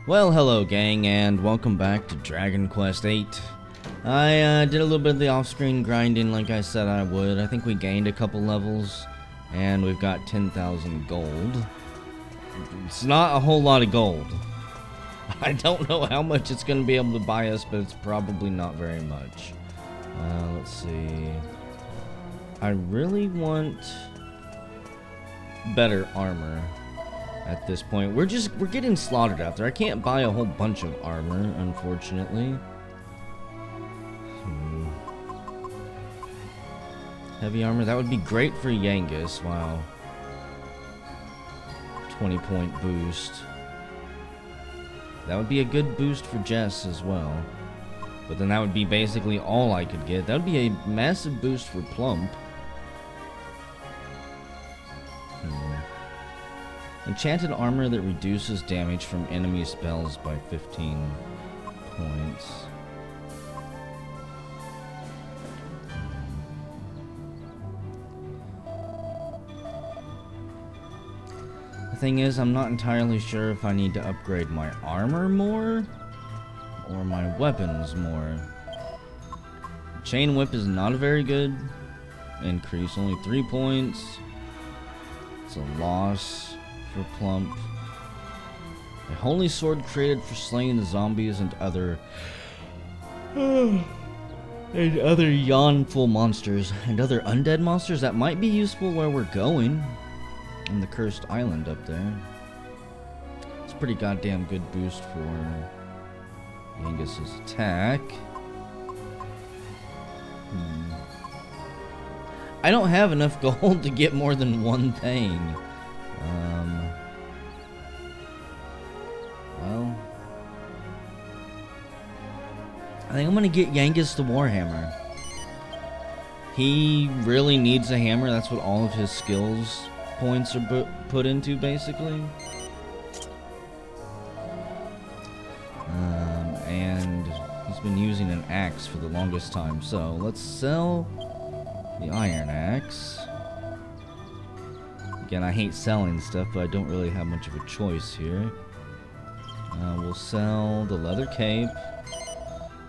Well, hello gang, and welcome back to Dragon Quest VIII. I did a little bit of the off-screen grinding like I said I would. I think we gained a couple levels, and we've got 10,000 gold. It's not a whole lot of gold. I don't know how much it's going to be able to buy us, but it's probably not very much. Let's see. I really want better armor. At this point, we're getting slaughtered out there. I can't buy a whole bunch of armor, unfortunately. Heavy armor, that would be great for Yangus. Wow. 20-point boost. That would be a good boost for Jess as well. But then that would be basically all I could get. That would be a massive boost for Plump. Enchanted armor that reduces damage from enemy spells by 15 points. The thing is, I'm not entirely sure if I need to upgrade my armor more or my weapons more. Chain whip is not a very good increase, only 3 points. It's a loss for Plump. A holy sword created for slaying the zombies and other yawnful monsters and other undead monsters. That might be useful where we're going on the cursed island up there. It's a pretty goddamn good boost for Yangus's attack. I don't have enough gold to get more than one thing. Well, I think I'm gonna get Yangus the Warhammer. He really needs a hammer. That's what all of his skills points are put into, basically. And he's been using an axe for the longest time. So let's sell the iron axe. Again, I hate selling stuff, but I don't really have much of a choice here. We'll sell the leather cape.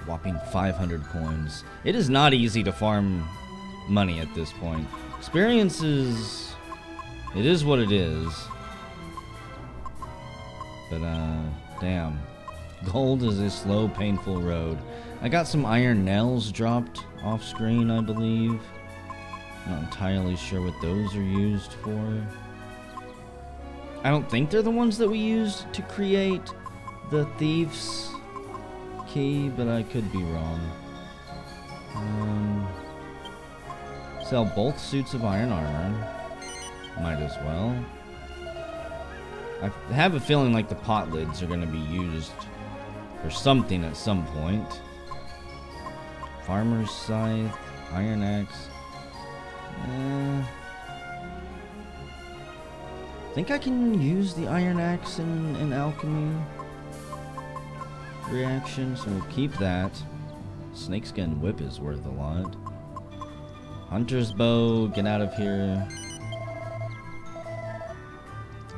Whopping 500 coins. It is not easy to farm money at this point. Experience is... it is what it is. But, damn. Gold is a slow, painful road. I got some iron nails dropped off screen, I believe. Not entirely sure what those are used for. I don't think they're the ones that we used to create the thief's key, but I could be wrong. Sell both suits of iron armor. Might as well. I have a feeling like the pot lids are going to be used for something at some point. Farmer's scythe, iron axe. I think I can use the iron axe in alchemy reaction, so we'll keep that. Snakeskin whip is worth a lot. Hunter's bow, get out of here.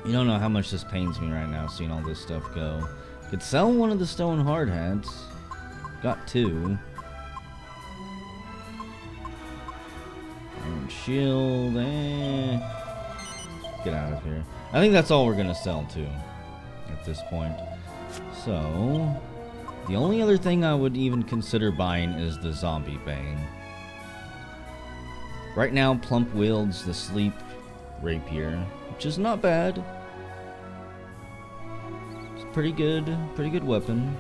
You don't know how much this pains me right now, seeing all this stuff go. Could sell one of the stone hard hats. Got 2. Iron shield, get out of here. I think that's all we're gonna sell too at this point. So the only other thing I would even consider buying is the zombie bane. Right now Plump wields the sleep rapier, which is not bad. It's pretty good weapon.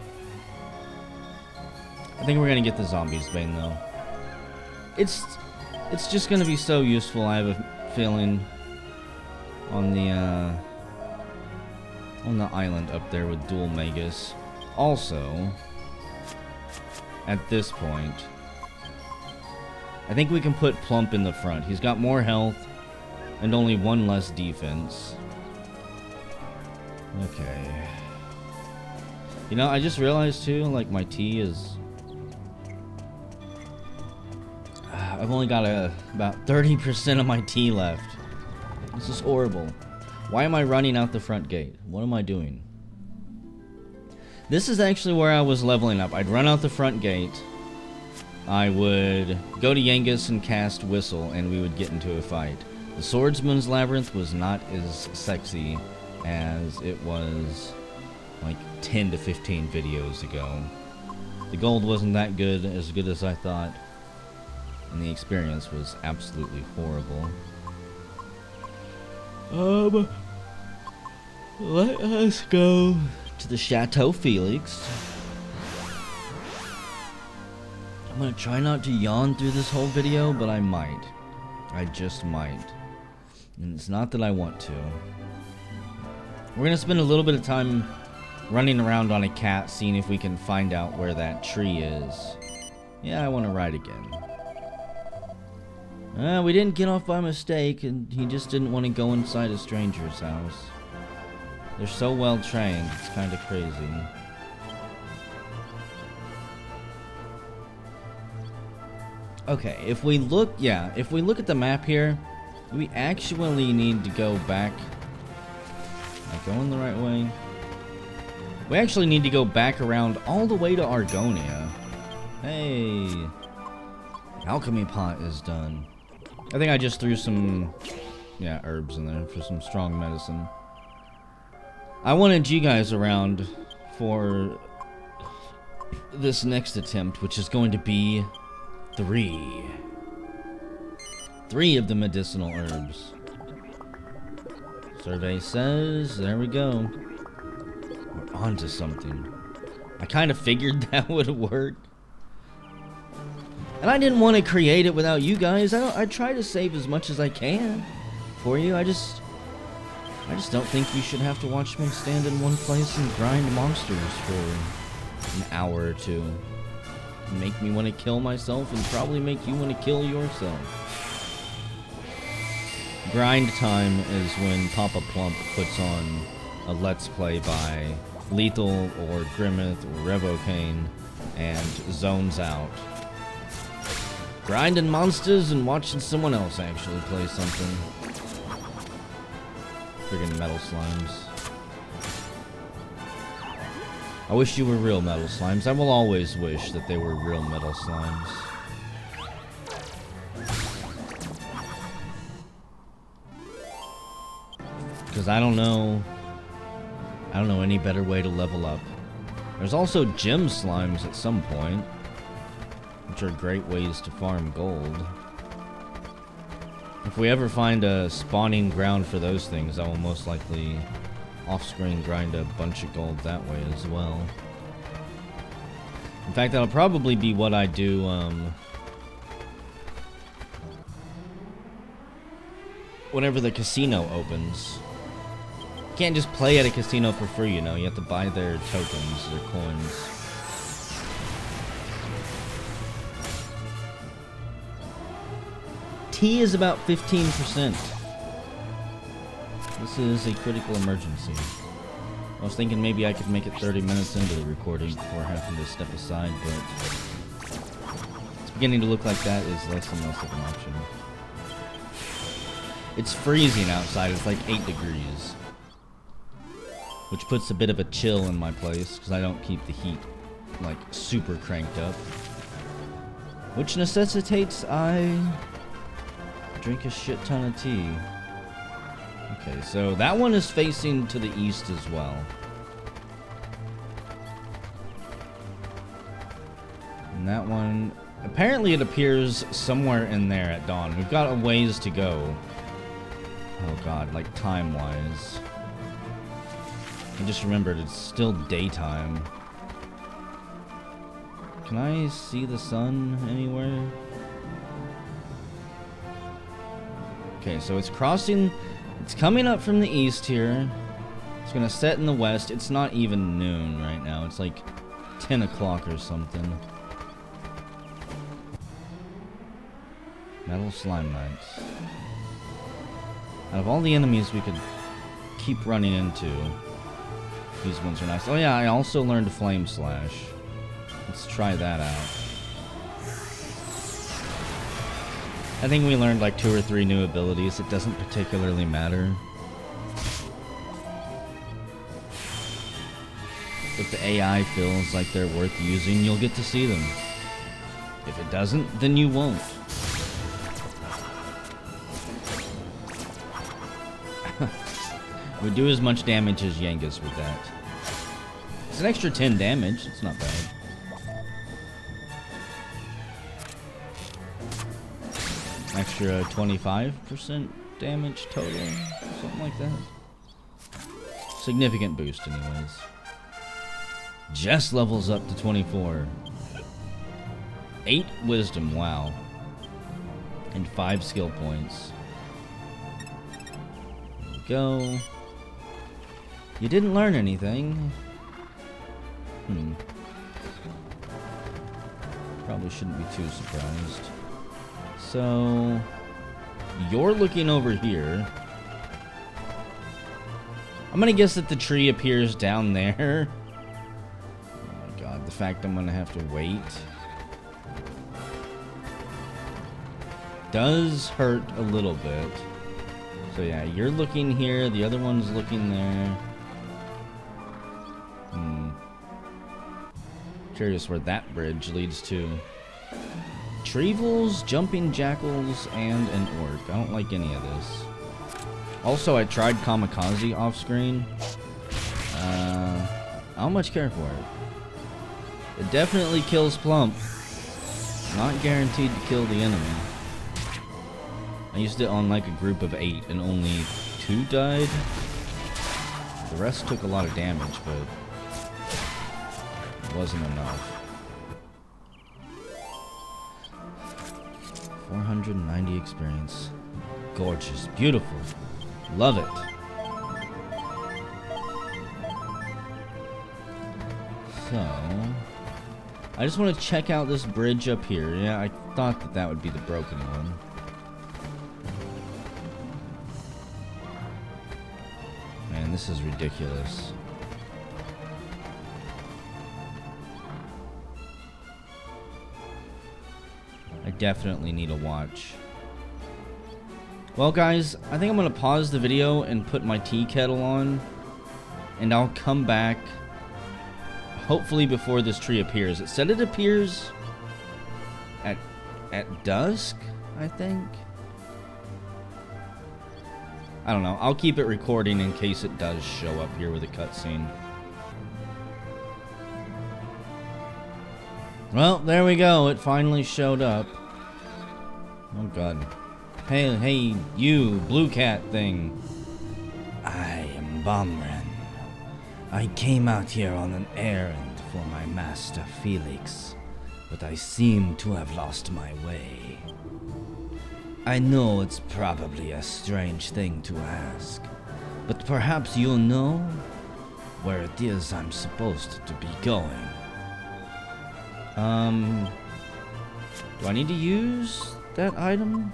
I think we're gonna get the zombies bane though. It's just gonna be so useful, I have a feeling, on the island up there with dual Magus. Also, at this point, I think we can put Plump in the front. He's got more health and only 1 less defense. Okay. You know, I just realized too, like, my tea is... I've only got about 30% of my tea left. This is horrible. Why am I running out the front gate? What am I doing? This is actually where I was leveling up. I'd run out the front gate. I would go to Yengus and cast Whistle, and we would get into a fight. The Swordsman's Labyrinth was not as sexy as it was like 10 to 15 videos ago. The gold wasn't that good as I thought, and the experience was absolutely horrible. Let us go to the Chateau Felix. I'm gonna try not to yawn through this whole video, but I might. I just might. And it's not that I want to. We're gonna spend a little bit of time running around on a cat, seeing if we can find out where that tree is. Yeah, I want to ride again. We didn't get off by mistake, and he just didn't want to go inside a stranger's house. They're so well trained, it's kind of crazy. Okay, if we look at the map here, we actually need to go back. Am I going the right way? We actually need to go back around all the way to Argonia. Hey, alchemy pot is done. I think I just threw some, herbs in there for some strong medicine. I wanted you guys around for this next attempt, which is going to be 3 of the medicinal herbs. Survey says, there we go. We're onto something. I kind of figured that would work. And I didn't want to create it without you guys. I try to save as much as I can for you. I just don't think you should have to watch me stand in one place and grind monsters for an hour or two. Make me want to kill myself and probably make you want to kill yourself. Grind time is when Papa Plump puts on a Let's Play by Lethal or Grimmeth or Revocane and zones out. Grinding monsters and watching someone else actually play something. Friggin' metal slimes. I wish you were real metal slimes. I will always wish that they were real metal slimes. Because I don't know any better way to level up. There's also gem slimes at some point, which are great ways to farm gold. If we ever find a spawning ground for those things, I will most likely off-screen grind a bunch of gold that way as well. In fact, that'll probably be what I do, whenever the casino opens. You can't just play at a casino for free, you know, you have to buy their tokens, their coins. Tea is about 15%. This is a critical emergency. I was thinking maybe I could make it 30 minutes into the recording before having to step aside, but it's beginning to look like that is less and less of an option. It's freezing outside, it's like 8 degrees. Which puts a bit of a chill in my place, because I don't keep the heat, like, super cranked up. Which necessitates I drink a shit ton of tea. Okay, so that one is facing to the east as well. And that one, apparently it appears somewhere in there at dawn. We've got a ways to go. Oh god, like time-wise. I just remembered it's still daytime. Can I see the sun anywhere? Okay, so it's crossing, it's coming up from the east here. It's gonna set in the west. It's not even noon right now. It's like 10 o'clock or something. Metal slime knights. Out of all the enemies we could keep running into, these ones are nice. Oh yeah, I also learned Flame Slash. Let's try that out. I think we learned like 2 or 3 new abilities. It doesn't particularly matter. If the AI feels like they're worth using, you'll get to see them. If it doesn't, then you won't. We do as much damage as Yengus with that. It's an extra 10 damage. It's not bad. Extra 25% damage total. Something like that. Significant boost anyways. Jess levels up to 24. 8 wisdom, wow. And 5 skill points. There we go. You didn't learn anything. Probably shouldn't be too surprised. So, you're looking over here. I'm gonna guess that the tree appears down there. Oh my god, the fact I'm gonna have to wait does hurt a little bit. So yeah, you're looking here, the other one's looking there. Curious where that bridge leads to. Treevils, jumping jackals, and an orc. I don't like any of this. Also, I tried kamikaze off screen. I don't much care for it. It definitely kills Plump. Not guaranteed to kill the enemy. I used it on like a group of 8 and only 2 died. The rest took a lot of damage, but it wasn't enough. 490 experience. Gorgeous. Beautiful. Love it. So, I just want to check out this bridge up here. Yeah, I thought that that would be the broken one. Man, this is ridiculous. I definitely need a watch. Well, guys, I think I'm going to pause the video and put my tea kettle on. And I'll come back, hopefully before this tree appears. It said it appears at dusk, I think. I don't know. I'll keep it recording in case it does show up here with a cutscene. Well, there we go. It finally showed up. Oh, God. Hey, you, blue cat thing. I am Bomren. I came out here on an errand for my master Felix, but I seem to have lost my way. I know it's probably a strange thing to ask, but perhaps you'll know where it is I'm supposed to be going. Do I need to use that item?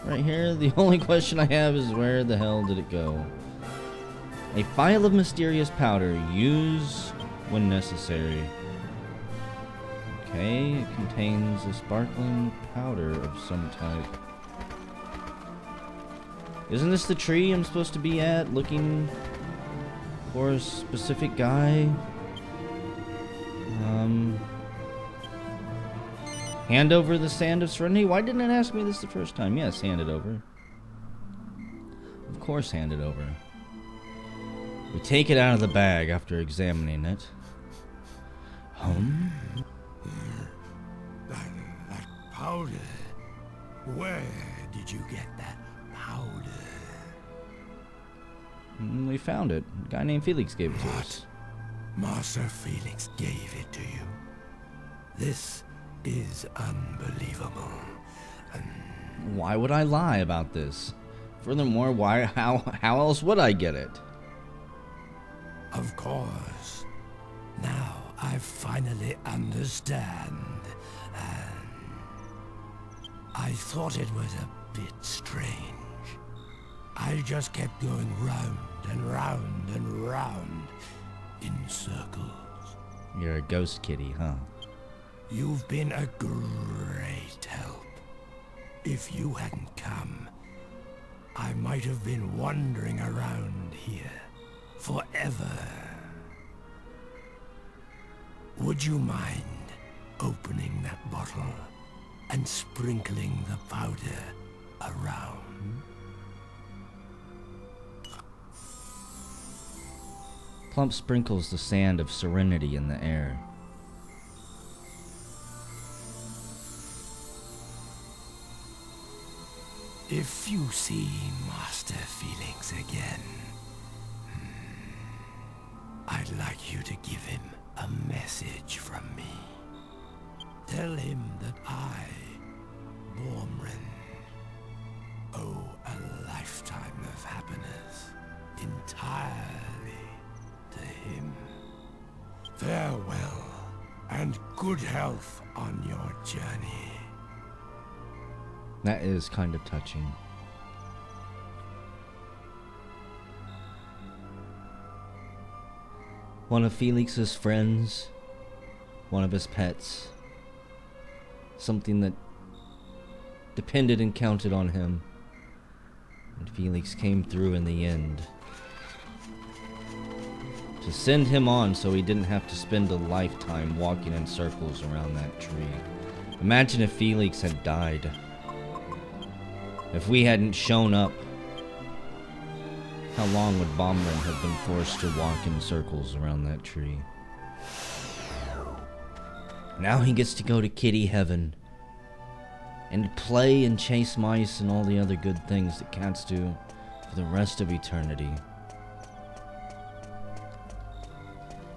Right here, the only question I have is where the hell did it go? A phial of mysterious powder. Use when necessary. Okay, it contains a sparkling powder of some type. Isn't this the tree I'm supposed to be at, looking for a specific guy? Hand over the sand of serenity? Why didn't it ask me this the first time? Yes, hand it over. Of course, hand it over. We take it out of the bag after examining it. That powder. Where did you get that powder? We found it. A guy named Felix gave it to us. Master Felix gave it to you. This is unbelievable. Why would I lie about this? Furthermore, how else would I get it? Of course. Now I finally understand. I thought it was a bit strange. I just kept going round and round and round in circles. You're a ghost kitty, huh? You've been a great help. If you hadn't come, I might have been wandering around here forever. Would you mind opening that bottle and sprinkling the powder around? Plump sprinkles the sand of serenity in the air. If you see Master Felix again, I'd like you to give him a message from me. Tell him that I, Bormrin, owe a lifetime of happiness entirely to him. Farewell, and good health on your journey. That is kind of touching. One of Felix's friends, one of his pets, something that depended and counted on him, and Felix came through in the end to send him on so he didn't have to spend a lifetime walking in circles around that tree. Imagine if Felix had died. If we hadn't shown up, how long would Bomberin have been forced to walk in circles around that tree? Now he gets to go to kitty heaven and play and chase mice and all the other good things that cats do for the rest of eternity.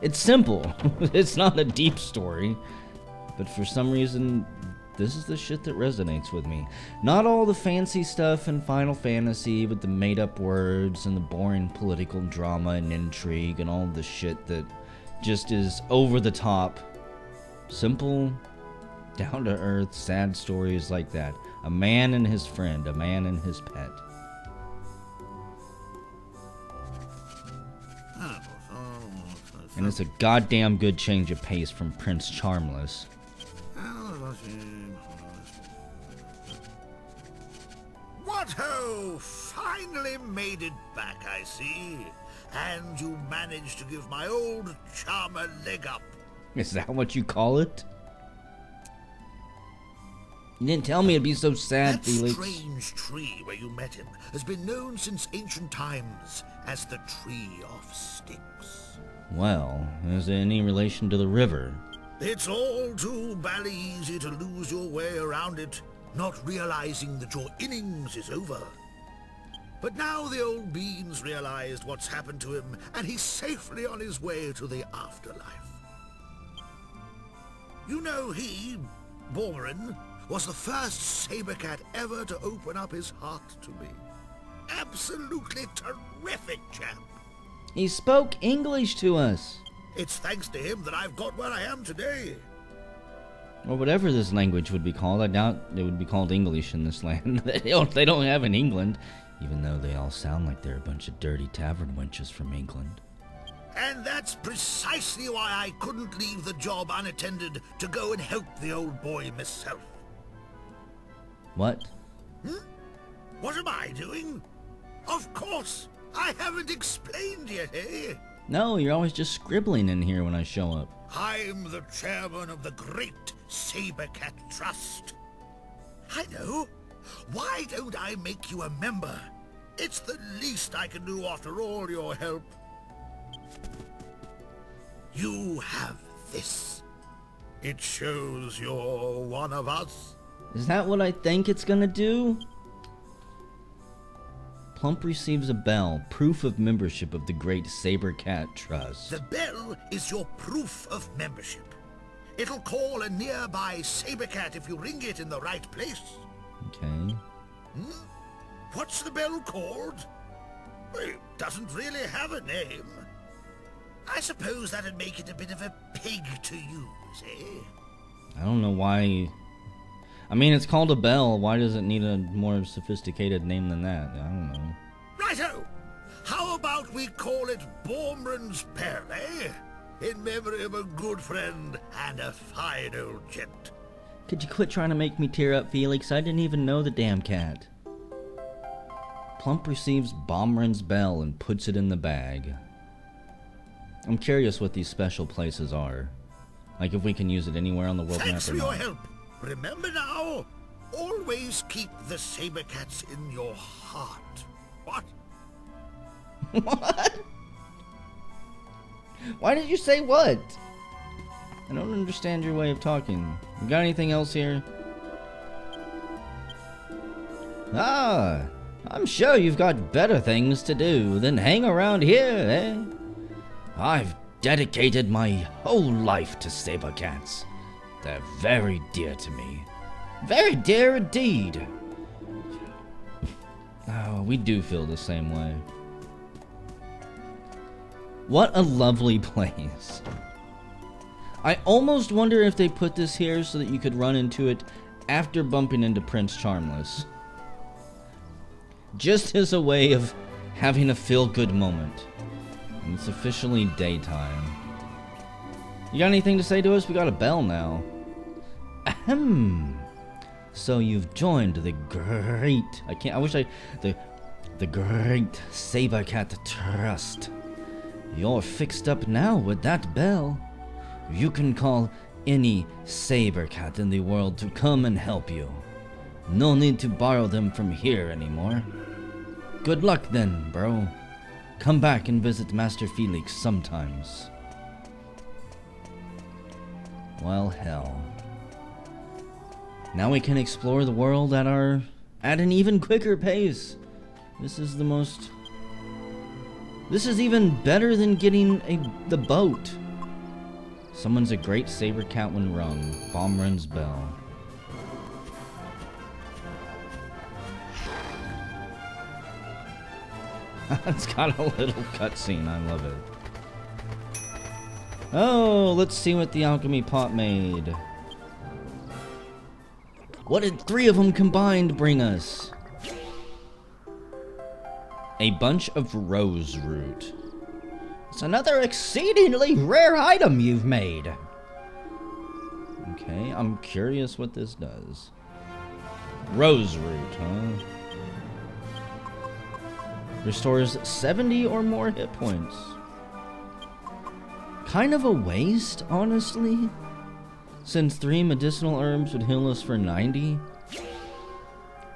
It's simple. It's not a deep story, but for some reason this is the shit that resonates with me. Not all the fancy stuff in Final Fantasy with the made-up words and the boring political drama and intrigue and all the shit that just is over the top. Simple, down-to-earth, sad stories like that. A man and his friend, a man and his pet. And it's a goddamn good change of pace from Prince Charmless. What ho! Finally made it back, I see. And you managed to give my old charmer leg up. Is that what you call it? You didn't tell me it'd be so sad, that Felix. That strange tree where you met him has been known since ancient times as the Tree of Sticks. Well, is there any relation to the river? It's all too bally easy to lose your way around it, not realizing that your innings is over. But now the old bean's realized what's happened to him, and he's safely on his way to the afterlife. You know he, Bormrin, was the first saber cat ever to open up his heart to me. Absolutely terrific chap. He spoke English to us. It's thanks to him that I've got where I am today. Or whatever this language would be called. I doubt it would be called English in this land. They don't have in England, even though they all sound like they're a bunch of dirty tavern wenches from England. And that's precisely why I couldn't leave the job unattended to go and help the old boy myself. What? What am I doing? Of course, I haven't explained yet, eh? No, you're always just scribbling in here when I show up. I'm the chairman of the Great Saber Cat Trust. I know. Why don't I make you a member? It's the least I can do after all your help. You have this. It shows you're one of us. Is that what I think it's gonna do? Plump receives a bell, proof of membership of the Great Saber Cat Trust. The bell is your proof of membership. It'll call a nearby saber cat if you ring it in the right place. Okay. What's the bell called? Well, it doesn't really have a name. I suppose that'd make it a bit of a pig to use, eh? I don't know why. I mean, it's called a bell. Why does it need a more sophisticated name than that? I don't know. Righto! How about we call it Bormrin's Bell, eh? In memory of a good friend and a fine old gent. Could you quit trying to make me tear up, Felix? I didn't even know the damn cat. Plump receives Bomrin's bell and puts it in the bag. I'm curious what these special places are. Like if we can use it anywhere on the world Thanks map for or your not. help. Remember now, always keep the saber cats in your heart. What? What? Why did you say what? I don't understand your way of talking. You got anything else here? Ah, I'm sure you've got better things to do than hang around here, eh? I've dedicated my whole life to saber cats. They're very dear to me. Very dear indeed. Oh, we do feel the same way. What a lovely place. I almost wonder if they put this here so that you could run into it after bumping into Prince Charmless. Just as a way of having a feel-good moment. And it's officially daytime. You got anything to say to us? We got a bell now. Ahem. So you've joined the great... The great Saber Cat Trust. You're fixed up now with that bell. You can call any saber cat in the world to come and help you. No need to borrow them from here anymore. Good luck then, bro. Come back and visit Master Felix sometimes. Well, hell. Now we can explore the world at an even quicker pace. This is even better than getting the boat. Summons a great saber cat when rung. Bomb runs bell. It's got a little cutscene. I love it. Oh, let's see what the alchemy pot made. What did 3 of them combined bring us? A bunch of rose root. It's another exceedingly rare item you've made. Okay, I'm curious what this does. Rose root, huh? Restores 70 or more hit points. Kind of a waste, honestly. Since 3 medicinal herbs would heal us for 90.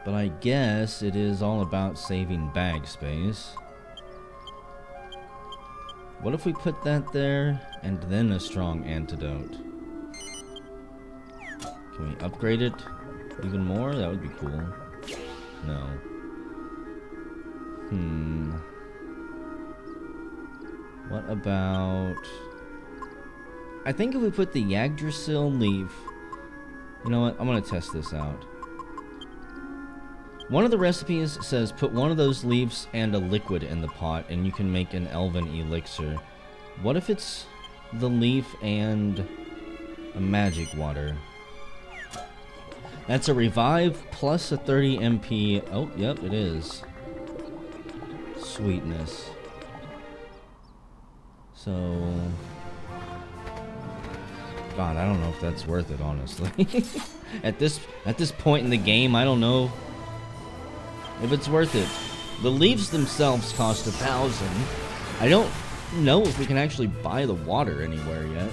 But I guess it is all about saving bag space. What if we put that there and then a strong antidote? Can we upgrade it even more? That would be cool. No. What about... I think if we put the Yggdrasil leaf... You know what? I'm going to test this out. One of the recipes says put one of those leaves and a liquid in the pot and you can make an elven elixir. What if it's the leaf and a magic water? That's a revive plus a 30 MP. Oh, yep, it is. Sweetness. So... God, I don't know if that's worth it, honestly. At this point in the game, I don't know if it's worth it. The leaves themselves cost 1,000. I don't know if we can actually buy the water anywhere yet.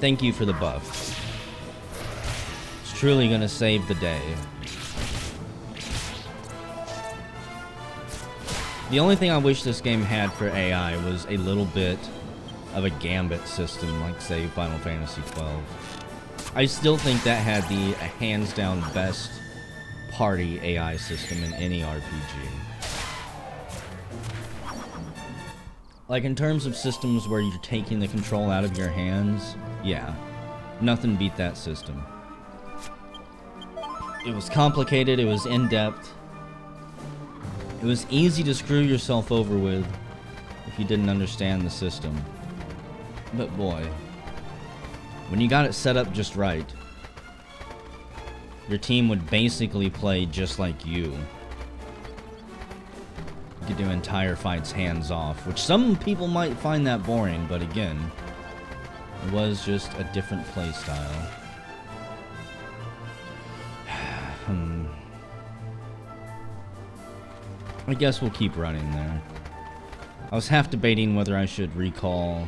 Thank you for the buff. It's truly gonna save the day. The only thing I wish this game had for AI was a little bit of a gambit system, like, say, Final Fantasy XII. I still think that had the hands-down best party AI system in any RPG. Like, in terms of systems where you're taking the control out of your hands, yeah, nothing beat that system. It was complicated, it was in-depth. It was easy to screw yourself over with if you didn't understand the system. But boy, when you got it set up just right, your team would basically play just like you. You could do entire fights hands off, which some people might find that boring, but again, it was just a different play style. I guess we'll keep running there. I was half debating whether I should recall,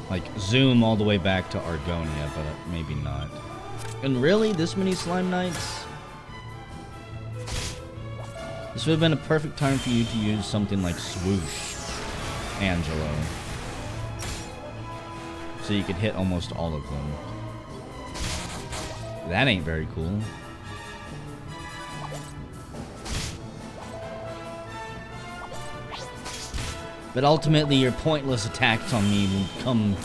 like, zoom all the way back to Argonia, but maybe not. And really? This many slime knights? This would have been a perfect time for you to use something like Swoosh, Angelo. So you could hit almost all of them. That ain't very cool. But ultimately, your pointless attacks on me will come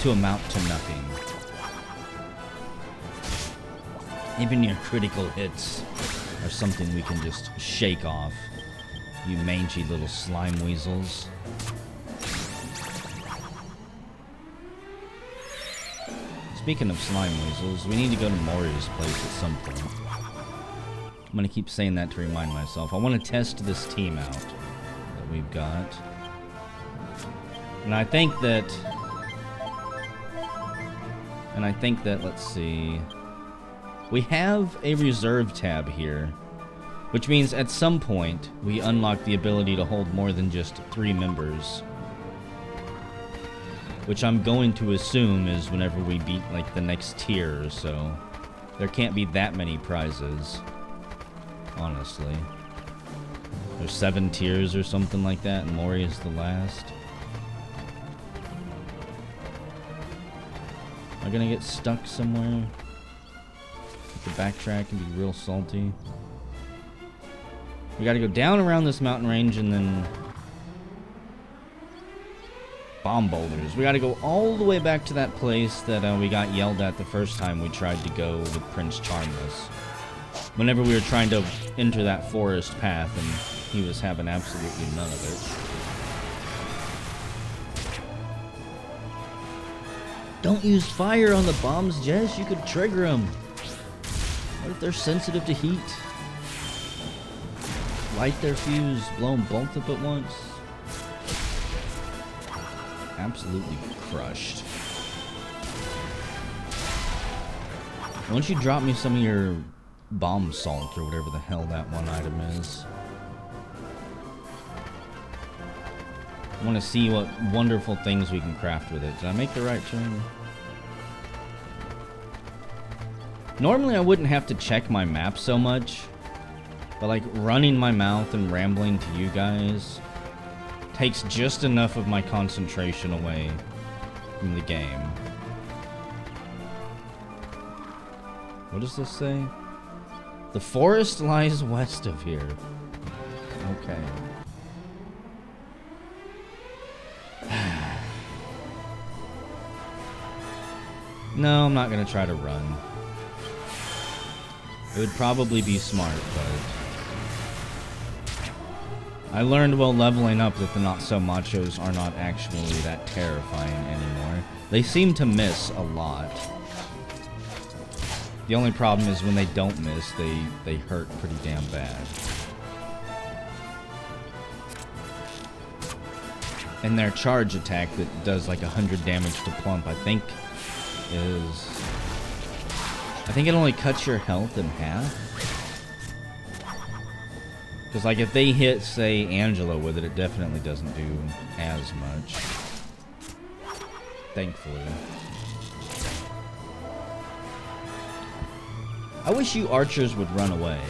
to amount to nothing. Even your critical hits are something we can just shake off. You mangy little slime weasels. Speaking of slime weasels, we need to go to Mori's place at some point. I'm gonna keep saying that to remind myself. I want to test this team out that we've got. And I think that, let's see, we have a reserve tab here, which means at some point we unlock the ability to hold more than just 3 members, which I'm going to assume is whenever we beat like the next tier or so. There can't be that many prizes, honestly. There's 7 tiers or something like that, and Mori is the last. Am I gonna get stuck somewhere? The backtrack can be real salty. We gotta go down around this mountain range and then bomb boulders. We gotta go all the way back to that place that we got yelled at the first time we tried to go with Prince Charmless. Whenever we were trying to enter that forest path and he was having absolutely none of it. Don't use fire on the bombs, Jess. You could trigger them. What if they're sensitive to heat? Light their fuse, blow them both up at once. Absolutely crushed. Why don't you drop me some of your bomb salt or whatever the hell that one item is? I want to see what wonderful things we can craft with it. Did I make the right turn? Normally I wouldn't have to check my map so much, but like running my mouth and rambling to you guys takes just enough of my concentration away from the game. What does this say? The forest lies west of here. Okay. No, I'm not gonna try to run. It would probably be smart, but I learned while leveling up that the not-so-machos are not actually that terrifying anymore. They seem to miss a lot. The only problem is when they don't miss, they hurt pretty damn bad. And their charge attack that does like 100 damage to Plump, I think it only cuts your health in half. Because like if they hit, say, Angelo with it, it definitely doesn't do as much. Thankfully. I wish you archers would run away.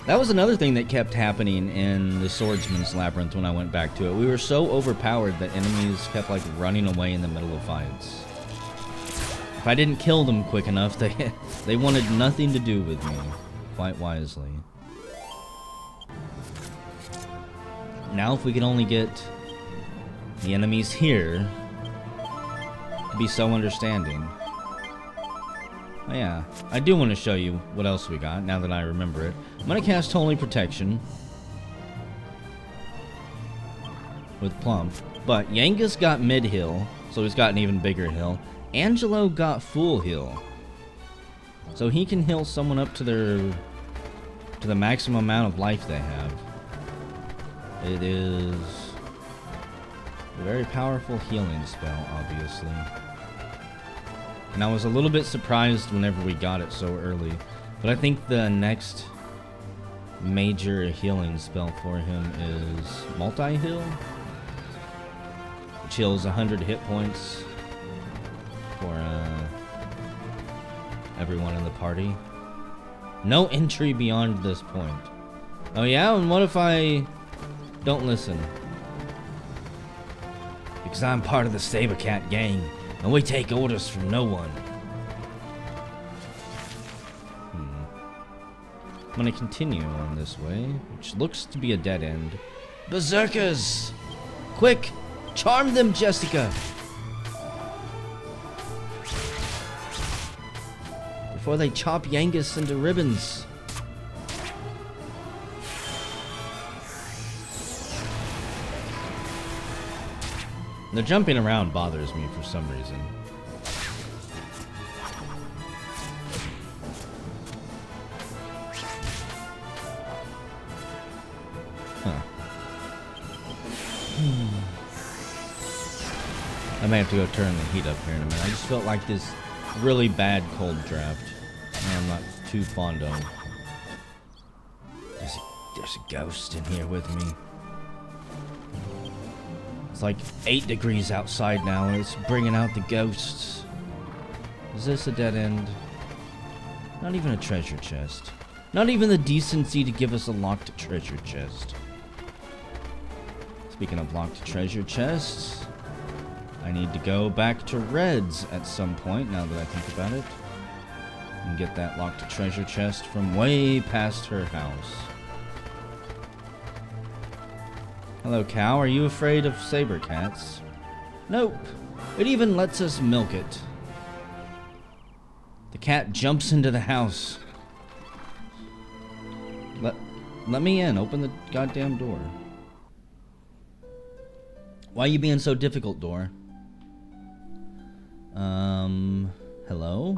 That was another thing that kept happening in the Swordsman's Labyrinth when I went back to it. We were so overpowered that enemies kept like running away in the middle of fights. If I didn't kill them quick enough, they wanted nothing to do with me. Quite wisely. Now if we could only get the enemies here to be so understanding. Oh yeah, I do want to show you what else we got now that I remember it. I'm going to cast Holy Protection with Plump, but Yangus got mid-heal, so he's got an even bigger heal. Angelo got full heal, so he can heal someone up to the maximum amount of life they have. It is a very powerful healing spell, obviously. And I was a little bit surprised whenever we got it so early, but I think the next major healing spell for him is multi-heal, which heals 100 hit points for everyone in the party. No entry beyond this point. Oh yeah, and what if I don't listen? Because I'm part of the Sabercat gang, and we take orders from no one. I'm gonna continue on this way, which looks to be a dead end. Berserkers! Quick! Charm them, Jessica! Before they chop Yangus into ribbons. The jumping around bothers me for some reason. I may have to go turn the heat up here in a minute. I just felt like this really bad cold draft. I'm not too fond of. There's a ghost in here with me. It's like 8 degrees outside now, and it's bringing out the ghosts. Is this a dead end? Not even a treasure chest. Not even the decency to give us a locked treasure chest. Speaking of locked treasure chests, I need to go back to Red's at some point, now that I think about it. And get that locked treasure chest from way past her house. Hello, cow. Are you afraid of saber cats? Nope. It even lets us milk it. The cat jumps into the house. Let me in. Open the goddamn door. Why are you being so difficult, door? Hello?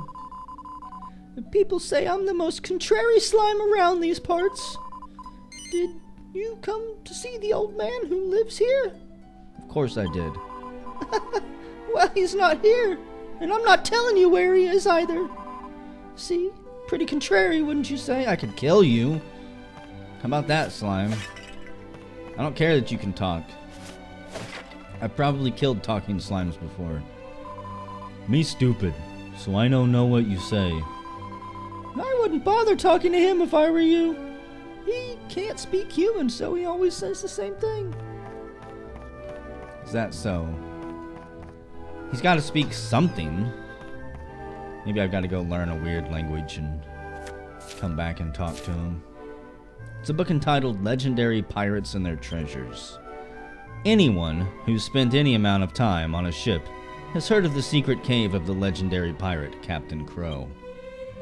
People say I'm the most contrary slime around these parts. Did you come to see the old man who lives here? Of course I did. Well, he's not here, and I'm not telling you where he is either. See? Pretty contrary, wouldn't you say? I could kill you. How about that, slime? I don't care that you can talk. I've probably killed talking slimes before. Me stupid, so I don't know what you say. I wouldn't bother talking to him if I were you. He can't speak human, so he always says the same thing. Is that so? He's got to speak something. Maybe I've got to go learn a weird language and come back and talk to him. It's a book entitled Legendary Pirates and Their Treasures. Anyone who's spent any amount of time on a ship has heard of the secret cave of the legendary pirate, Captain Crow.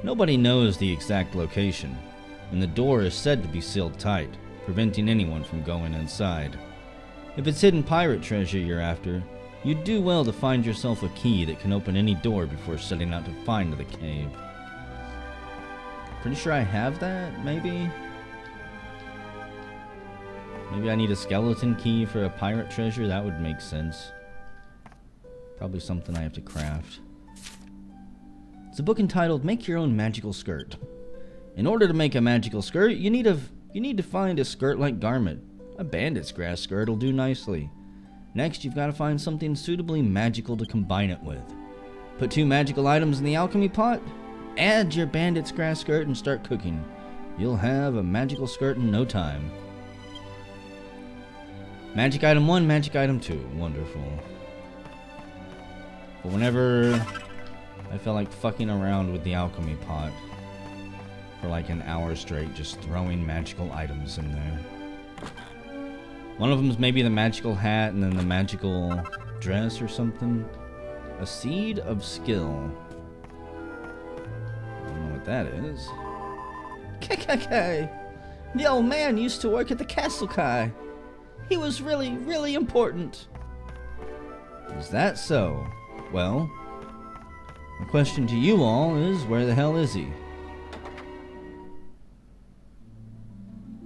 Nobody knows the exact location, and the door is said to be sealed tight, preventing anyone from going inside. If it's hidden pirate treasure you're after, you'd do well to find yourself a key that can open any door before setting out to find the cave. Pretty sure I have that, maybe? Maybe I need a skeleton key for a pirate treasure? That would make sense. Probably something I have to craft. It's a book entitled Make Your Own Magical Skirt. In order to make a magical skirt, you need to find a skirt-like garment. A bandit's grass skirt will do nicely. Next, you've got to find something suitably magical to combine it with. Put 2 magical items in the alchemy pot, add your bandit's grass skirt, and start cooking. You'll have a magical skirt in no time. Magic item 1, magic item 2. Wonderful. But whenever I felt like fucking around with the alchemy pot for like an hour straight, just throwing magical items in there. One of them is maybe the magical hat and then the magical dress or something. A seed of skill. I don't know what that is. KKK! The old man used to work at the Castle Kai. He was really, really important. Is that so? Well, the question to you all is, where the hell is he?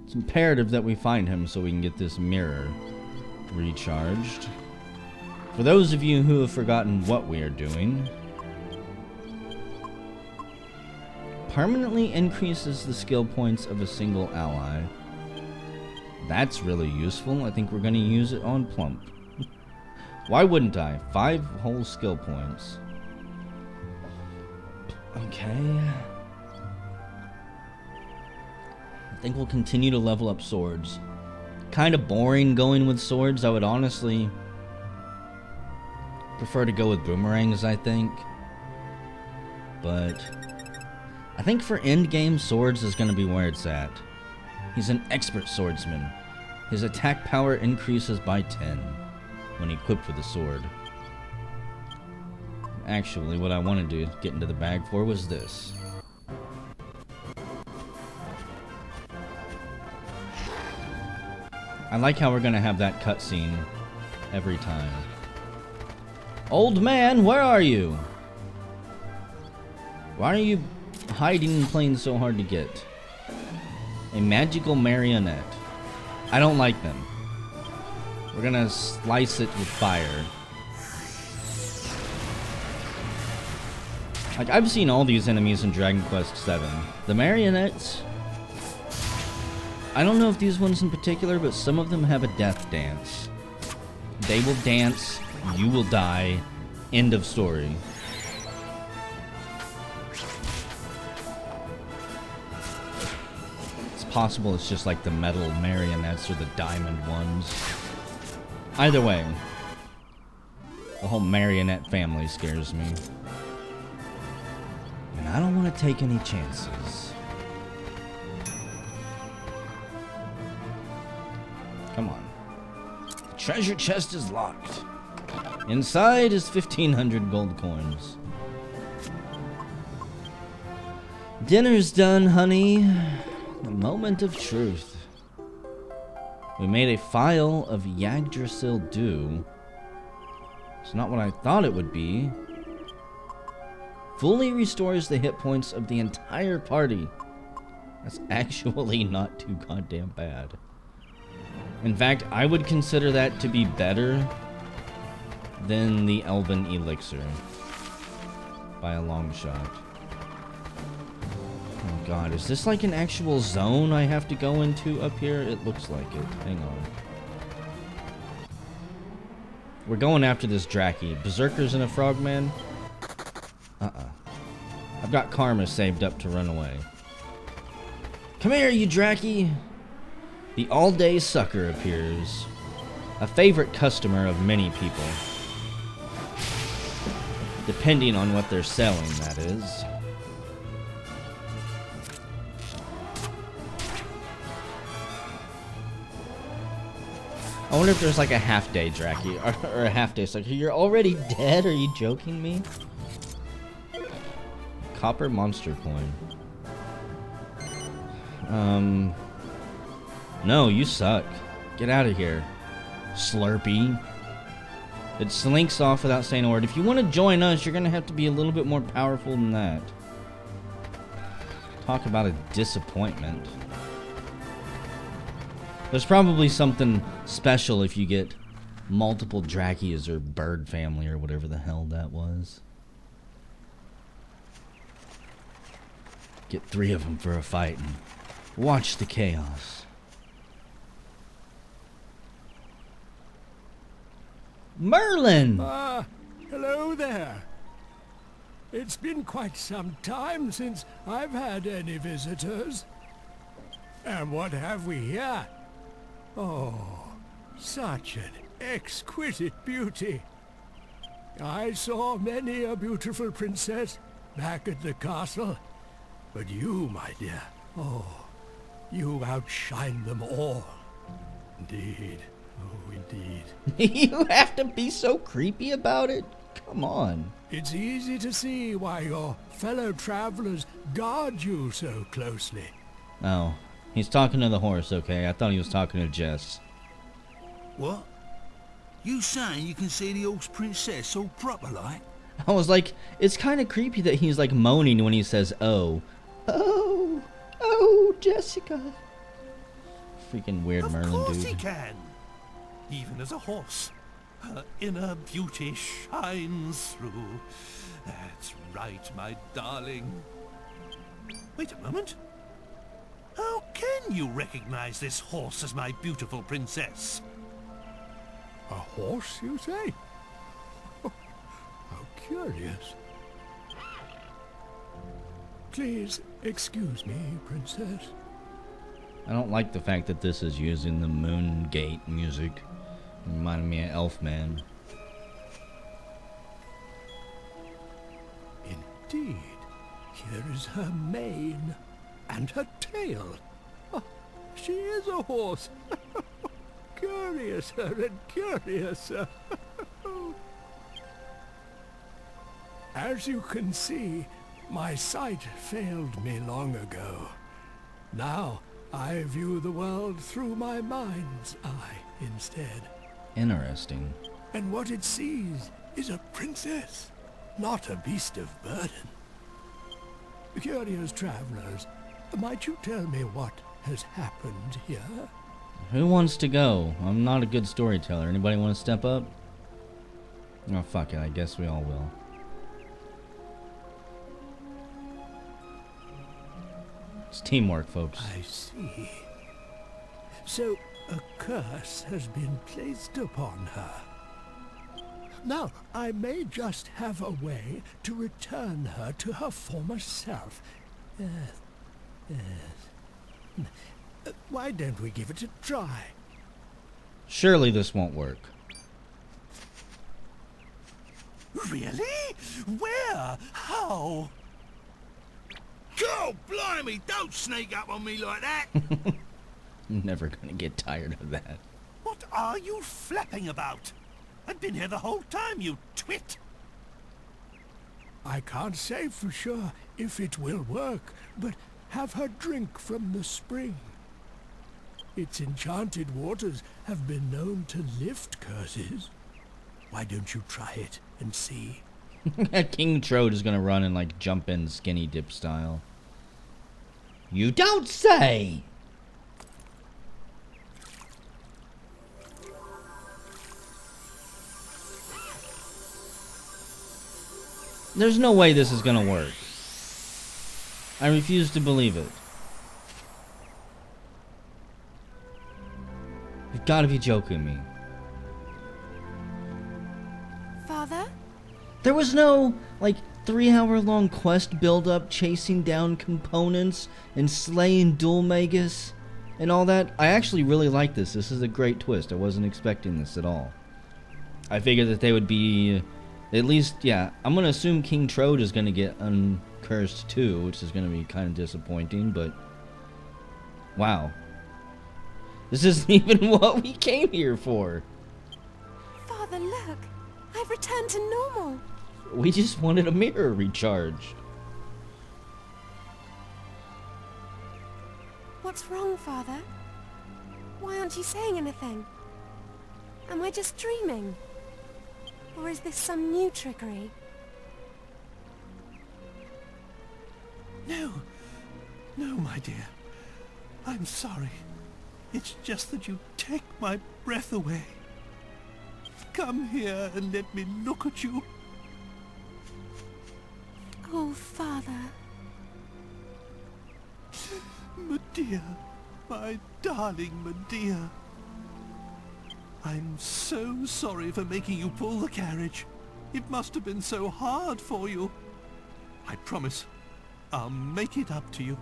It's imperative that we find him so we can get this mirror recharged. For those of you who have forgotten what we are doing, permanently increases the skill points of a single ally. That's really useful. I think we're going to use it on Plump. Why wouldn't I? 5 whole skill points. Okay. I think we'll continue to level up swords. Kind of boring going with swords. I would honestly prefer to go with boomerangs, I think. But I think for end game, swords is going to be where it's at. He's an expert swordsman. His attack power increases by 10 when equipped with a sword. Actually, what I wanted to get into the bag for was this. I like how we're going to have that cutscene every time. Old man, where are you? Why are you hiding and playing so hard to get? A magical marionette. I don't like them. We're gonna slice it with fire. Like, I've seen all these enemies in Dragon Quest VII. The marionettes, I don't know if these ones in particular, but some of them have a death dance. They will dance, you will die, end of story. It's possible it's just like the metal marionettes or the diamond ones. Either way, the whole marionette family scares me. And I don't want to take any chances. Come on. The treasure chest is locked. Inside is 1,500 gold coins. Dinner's done, honey. The moment of truth. We made a phial of Yggdrasil dew. It's not what I thought it would be. Fully restores the hit points of the entire party. That's actually not too goddamn bad. In fact, I would consider that to be better than the Elven Elixir. By a long shot. Oh god, is this like an actual zone I have to go into up here? It looks like it. Hang on. We're going after this Draki. Berserkers and a frogman? I've got karma saved up to run away. Come here, you Draki! The all-day sucker appears. A favorite customer of many people. Depending on what they're selling, that is. I wonder if there's like a half-day Draki, or a half-day sucker. You're already dead? Are you joking me? Copper monster coin. No, you suck. Get out of here, Slurpee. It slinks off without saying a word. If you want to join us, you're gonna have to be a little bit more powerful than that. Talk about a disappointment. There's probably something special if you get multiple Drakias or bird family or whatever the hell that was. Get 3 of them for a fight and watch the chaos. Merlin! Hello there. It's been quite some time since I've had any visitors. And what have we here? Oh, such an exquisite beauty. I saw many a beautiful princess back at the castle. But you, my dear, oh, you outshine them all. Indeed. Oh, indeed. You have to be so creepy about it? Come on. It's easy to see why your fellow travelers guard you so closely. Oh, he's talking to the horse, okay. I thought he was talking to Jess. What? You saying you can see the horse princess all proper like? I was like, it's kind of creepy that he's like moaning when he says, oh. Oh, oh, Jessica. Freaking weird Merlin dude. Of course he can. Even as a horse, her inner beauty shines through. That's right, my darling. Wait a moment. How can you recognize this horse as my beautiful princess? A horse, you say? How curious. Please excuse me, princess. I don't like the fact that this is using the Moon Gate music. It reminded me of Elfman. Indeed. Here is her mane and her tail. Oh, she is a horse. Curiouser and curiouser. As you can see, my sight failed me long ago. Now I view the world through my mind's eye instead. Interesting. And what it sees is a princess, not a beast of burden. Curious travelers, might you tell me what has happened here? Who wants to go? I'm not a good storyteller. Anybody want to step up? Oh, fuck it. I guess we all will. It's teamwork, folks. I see. So, a curse has been placed upon her. Now, I may just have a way to return her to her former self. Yes. Why don't we give it a try? Surely this won't work. Really? Where? How? God blimey, don't sneak up on me like that! I'm never gonna get tired of that. What are you flapping about? I've been here the whole time, you twit! I can't say for sure if it will work, but have her drink from the spring. Its enchanted waters have been known to lift curses. Why don't you try it and see? King Trode is gonna run and like jump in skinny dip style. You don't say! There's no way this is gonna work. I refuse to believe it. You've gotta be joking me. Father? There was no, like, 3-hour-long quest build-up chasing down components and slaying Dual Magus and all that. I actually really like this. This is a great twist. I wasn't expecting this at all. I figured that they would be, at least, yeah, I'm going to assume King Trode is going to get uncursed too, which is going to be kind of disappointing, but wow. This isn't even what we came here for. Father, look. I've returned to normal. We just wanted a mirror recharged. What's wrong, Father? Why aren't you saying anything? Am I just dreaming? Or is this some new trickery? No, my dear. I'm sorry. It's just that you take my breath away. Come here and let me look at you. Oh, Father. Medea, my darling Medea. I'm so sorry for making you pull the carriage. It must have been so hard for you. I promise, I'll make it up to you.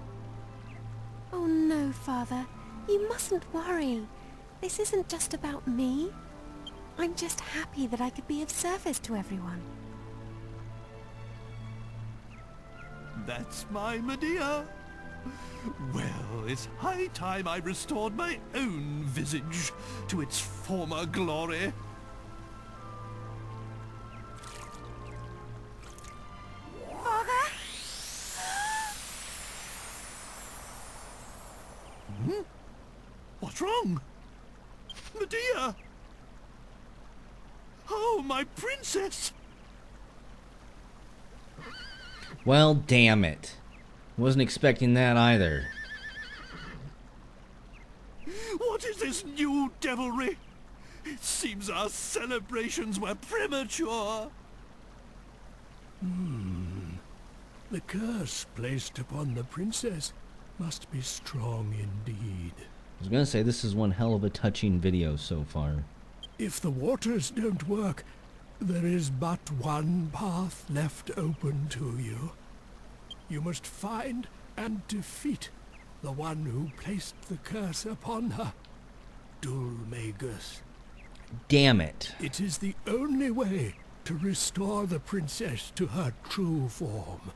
Oh, no, Father. You mustn't worry. This isn't just about me. I'm just happy that I could be of service to everyone. That's my Medea. Well, it's high time I restored my own visage to its former glory. Father? What's wrong? Medea! Oh, my princess! Well, damn it. Wasn't expecting that either. What is this new devilry? It seems our celebrations were premature. The curse placed upon the princess must be strong indeed. I was gonna say, this is one hell of a touching video so far. If the waters don't work, there is but one path left open to you. You must find and defeat the one who placed the curse upon her, Dulmagus. Damn it. It is the only way to restore the princess to her true form.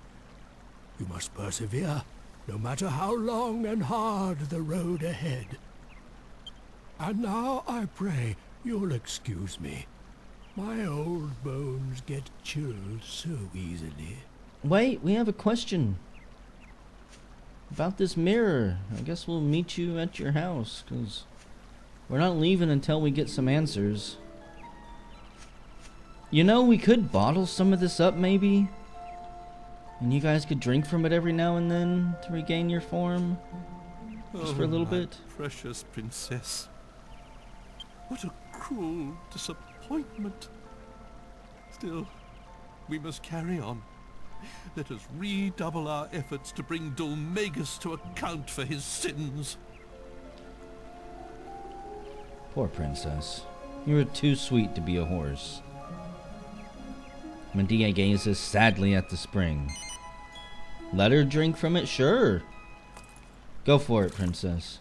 You must persevere, no matter how long and hard the road ahead. And now I pray you'll excuse me. My old bones get chilled so easily. Wait, we have a question about this mirror. I guess we'll meet you at your house, because we're not leaving until we get some answers. You know, we could bottle some of this up, maybe? And you guys could drink from it every now and then to regain your form? Just for a little bit? Precious princess. What a cruel disappointment. Still, we must carry on. Let us redouble our efforts to bring Dulmagus to account for his sins. Poor princess. You were too sweet to be a horse. Medea gazes sadly at the spring. Let her drink from it? Sure. Go for it, princess.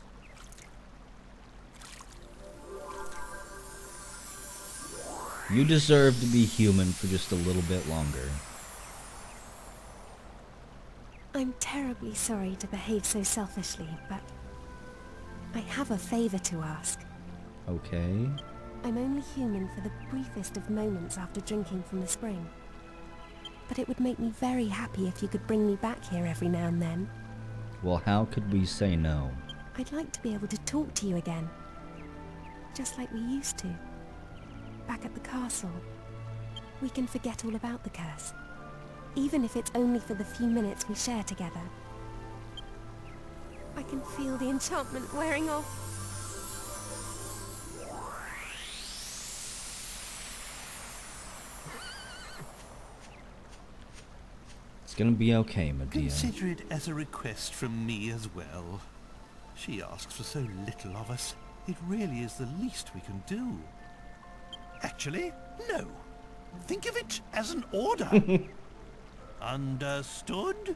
You deserve to be human for just a little bit longer. I'm terribly sorry to behave so selfishly, but I have a favor to ask. Okay. I'm only human for the briefest of moments after drinking from the spring. But it would make me very happy if you could bring me back here every now and then. Well, how could we say no? I'd like to be able to talk to you again. Just like we used to. Back at the castle. We can forget all about the curse. Even if it's only for the few minutes we share together. I can feel the enchantment wearing off. It's gonna be okay, Medea. Consider it as a request from me as well. She asks for so little of us. It really is the least we can do. Actually, no. Think of it as an order. Understood?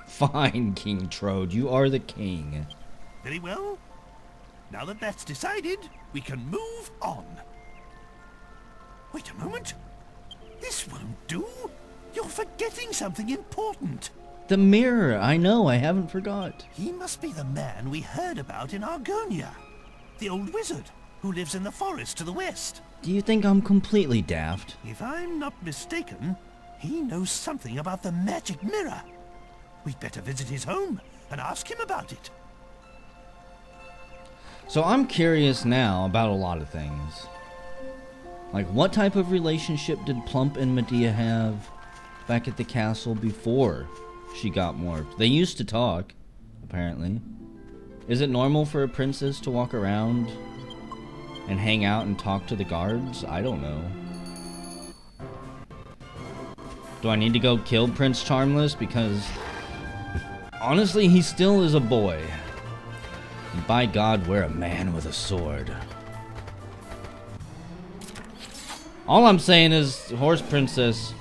Fine, King Trode. You are the king. Very well. Now that that's decided, we can move on. Wait a moment. This won't do. You're forgetting something important. The mirror. I know. I haven't forgot. He must be the man we heard about in Argonia. The old wizard who lives in the forest to the west. Do you think I'm completely daft? If I'm not mistaken, he knows something about the magic mirror. We'd better visit his home and ask him about it. So I'm curious now about a lot of things. Like, what type of relationship did Plump and Medea have back at the castle before she got morphed? They used to talk, apparently. Is it normal for a princess to walk around and hang out and talk to the guards? I don't know. Do I need to go kill Prince Charmless? Because honestly, he still is a boy. And by God, we're a man with a sword. All I'm saying is, Horse Princess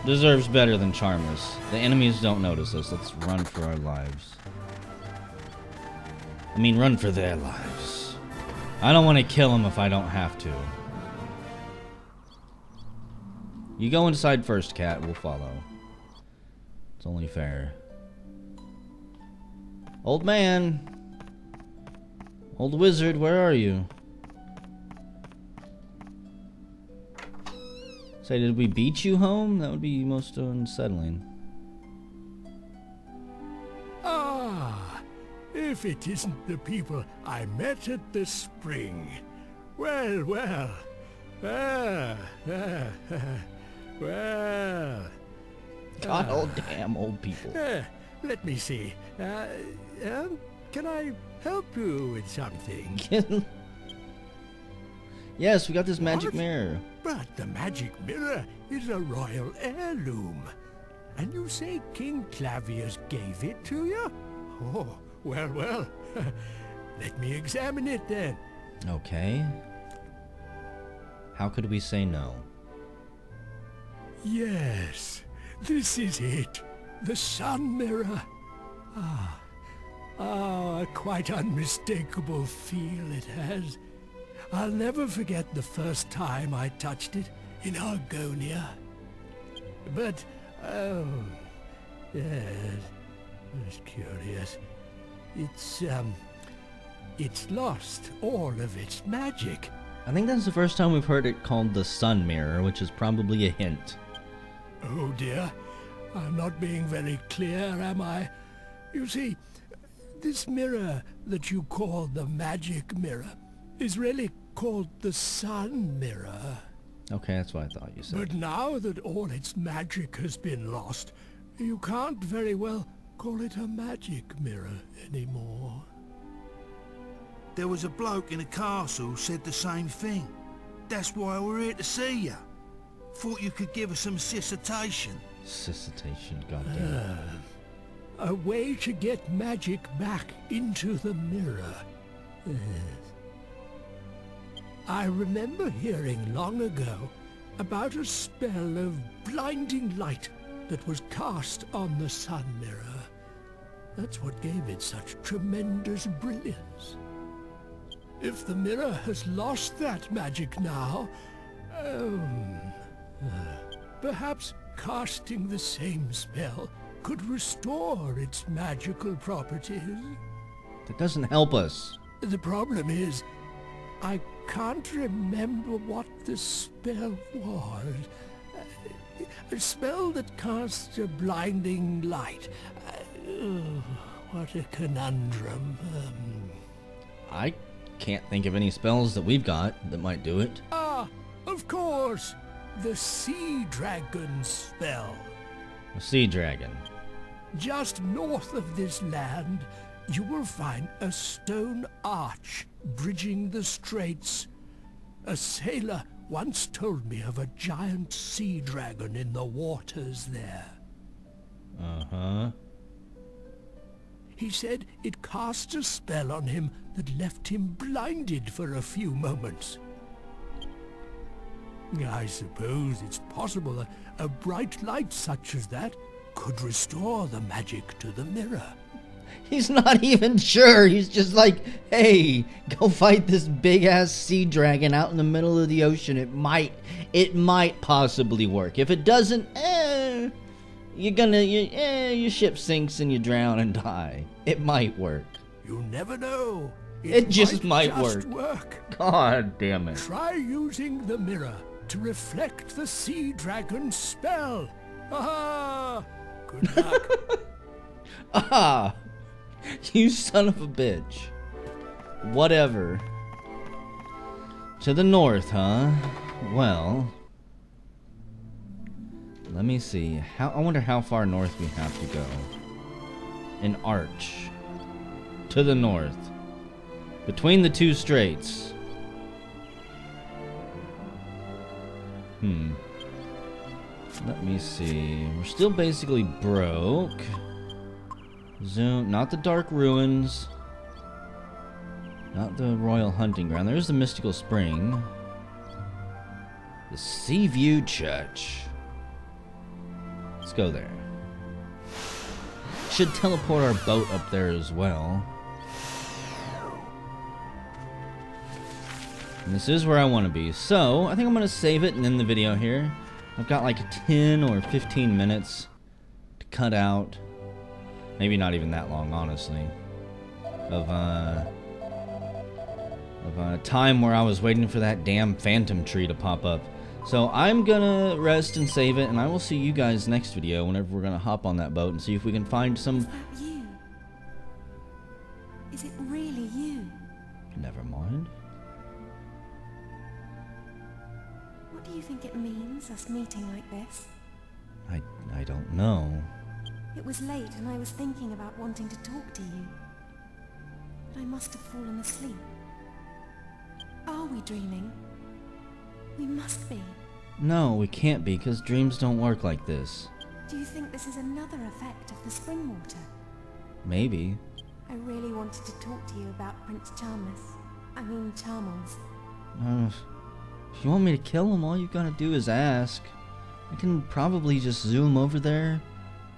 deserves better than Charmless. The enemies don't notice us. Let's run for our lives. I mean, run for their lives. I don't want to kill him if I don't have to. You go inside first, Cat. We'll follow. It's only fair. Old man. Old wizard, where are you? Say, did we beat you home? That would be most unsettling. Ah, if it isn't the people I met at the spring. Well, well. Well. God, oh damn old people. Let me see. Can I help you with something? Yes, we got this magic What? mirror. But the magic mirror is a royal heirloom. And you say King Clavius gave it to you? Oh, well, well. Let me examine it then. Okay. How could we say no? Yes, this is it. The sun mirror. A quite unmistakable feel it has. I'll never forget the first time I touched it in Argonia. But, oh, yes, it's curious. It's lost all of its magic. I think that's the first time we've heard it called the sun mirror, which is probably a hint. Oh dear, I'm not being very clear, am I? You see, this mirror that you call the magic mirror is really called the sun mirror. Okay, that's what I thought you said. But now that all its magic has been lost, you can't very well call it a magic mirror anymore. There was a bloke in a castle who said the same thing. That's why we're here to see you. Thought you could give us some citation. Citation, goddamn. A way to get magic back into the mirror. Yes. I remember hearing long ago about a spell of blinding light that was cast on the sun mirror. That's what gave it such tremendous brilliance. If the mirror has lost that magic now, perhaps casting the same spell could restore its magical properties. That doesn't help us. The problem is, I can't remember what the spell was. A spell that casts a blinding light. What a conundrum. I can't think of any spells that we've got that might do it. Ah, of course! The sea dragon spell. A sea dragon. Just north of this land, you will find a stone arch bridging the straits. A sailor once told me of a giant sea dragon in the waters there. Uh-huh. He said it cast a spell on him that left him blinded for a few moments. I suppose it's possible a bright light such as that could restore the magic to the mirror. He's not even sure. He's just like, hey, go fight this big-ass sea dragon out in the middle of the ocean. It might possibly work. If it doesn't, your ship sinks and you drown and die. It might work. You never know. It just might work. God damn it. Try using the mirror to reflect the sea dragon's spell. Aha! Good luck. Ah! You son of a bitch. Whatever. To the north, huh? Well, let me see. I wonder how far north we have to go. An arch. To the north. Between the two straits. Let me see. We're still basically broke. Zoom. Not the Dark Ruins. Not the Royal Hunting Ground. There's the Mystical Spring. The Seaview Church. Let's go there. Should teleport our boat up there as well. And this is where I want to be. So, I think I'm going to save it and end the video here. I've got like 10 or 15 minutes to cut out. Maybe not even that long, honestly. Of time where I was waiting for that damn phantom tree to pop up. So I'm gonna rest and save it, and I will see you guys next video whenever we're gonna hop on that boat and see if we can find some... Is that you? Is it really you? Never mind. What do you think it means, us meeting like this? I don't know. It was late and I was thinking about wanting to talk to you. But I must have fallen asleep. Are we dreaming? We must be. No, we can't be, because dreams don't work like this. Do you think this is another effect of the spring water? Maybe. I really wanted to talk to you about Prince Charmels. If you want me to kill him, all you gotta do is ask. I can probably just zoom over there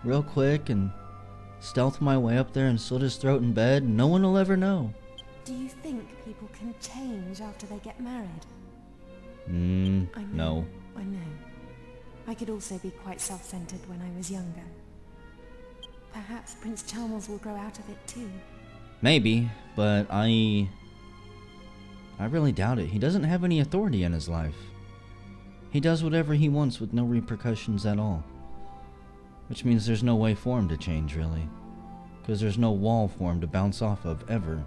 real quick and stealth my way up there and slit his throat in bed, and no one will ever know. Do you think people can change after they get married? No. I know. I could also be quite self-centered when I was younger. Perhaps Prince Charmels will grow out of it too. Maybe, but I really doubt it. He doesn't have any authority in his life. He does whatever he wants with no repercussions at all. Which means there's no way for him to change, really. Because there's no wall for him to bounce off of, ever.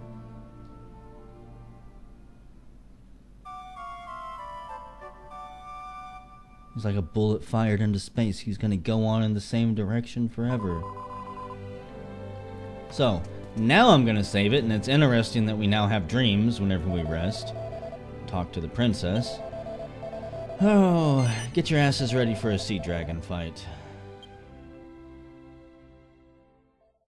He's like a bullet fired into space. He's gonna go on in the same direction forever. So, now I'm gonna save it, and it's interesting that we now have dreams whenever we rest. Talk to the princess. Oh, get your asses ready for a sea dragon fight.